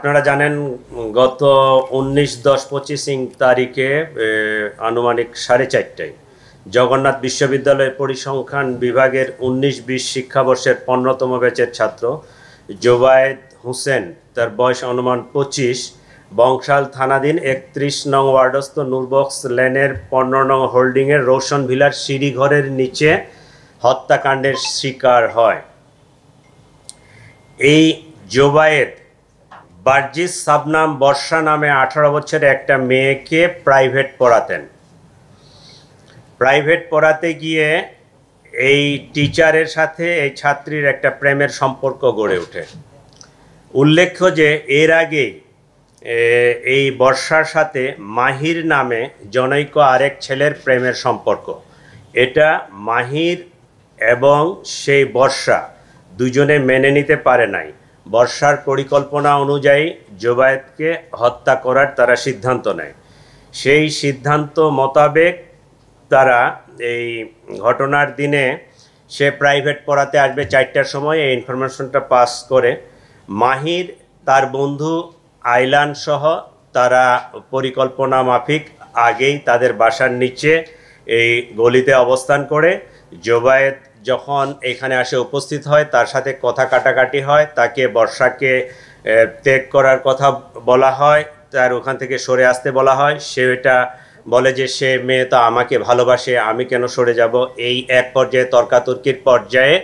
আপনারা জানেন গত 19/10/25 তারিখে আনুমানিক 4:30টায় জগন্নাথ বিশ্ববিদ্যালয়ের পরিসংখ্যান বিভাগের 19-20 শিক্ষাবর্ষের 15তম ব্যাচের ছাত্র জোবায়েদ হোসেন, তার বয়স অনুমান 25, বংশাল থানাধীন 31 নং ওয়ার্ডস্থ নূরবক্স লেনের 15 নং হোল্ডিংয়ের রোশন ভিলার সিঁড়িঘরের নিচে হত্যাকাণ্ডের শিকার হয়। এই জোবায়েদ বার্জিস সাবনাম বর্ষা নামে 18 বছরের একটা মেয়েকে প্রাইভেট পড়াতেন। প্রাইভেট পড়াতে গিয়ে এই টিচারের সাথে এই ছাত্রীর একটা প্রেমের সম্পর্ক গড়ে ওঠে। উল্লেখ্য যে এর আগে এই বর্ষার সাথে মাহির নামে জনৈক আরেক ছেলের প্রেমের সম্পর্ক। এটা মাহির এবং সেই বর্ষা দুজনে মেনে নিতে পারে নাই। বর্ষার পরিকল্পনা অনুযায়ী জোবায়েদকে হত্যা করার তারা সিদ্ধান্ত নেয়। সেই সিদ্ধান্ত মোতাবেক তারা এই ঘটনার দিনে সে প্রাইভেট পড়াতে আসবে 4টার সময় এই ইনফরমেশনটা পাস করে মাহির তার বন্ধু আইলান সহ তারা পরিকল্পনা মাফিক আগেই তাদের বাসার নিচে এই গলিতে অবস্থান করে জোবায়েদ যখন এখানে আসে উপস্থিত হয়, তার সাথে কথা কাটাকাটি হয়, তাকে বর্ষাকে ত্যাগ করার কথা বলা হয়, তার ওখান থেকে সরে আসতে বলা হয়। সে এটা বলে যে সে মেয়ে তো আমাকে ভালোবাসে, আমি কেন সরে যাব। এই এক পর্যায়ে তর্কাতর্কির পর্যায়ে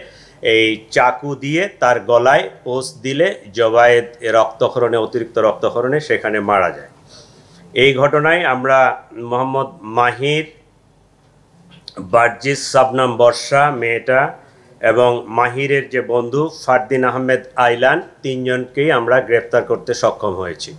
এই চাকু দিয়ে তার গলায় পোস্ট দিলে জোবায়েদ রক্তক্ষরণে, অতিরিক্ত রক্তক্ষরণে সেখানে মারা যায়। এই ঘটনায় আমরা মোহাম্মদ মাহির, বার্জিস সাবনাম বর্ষা মেয়েটা এবং মাহিরের যে বন্ধু ফারদিন আহমেদ আইলান, 3জনকেই আমরা গ্রেপ্তার করতে সক্ষম হয়েছি।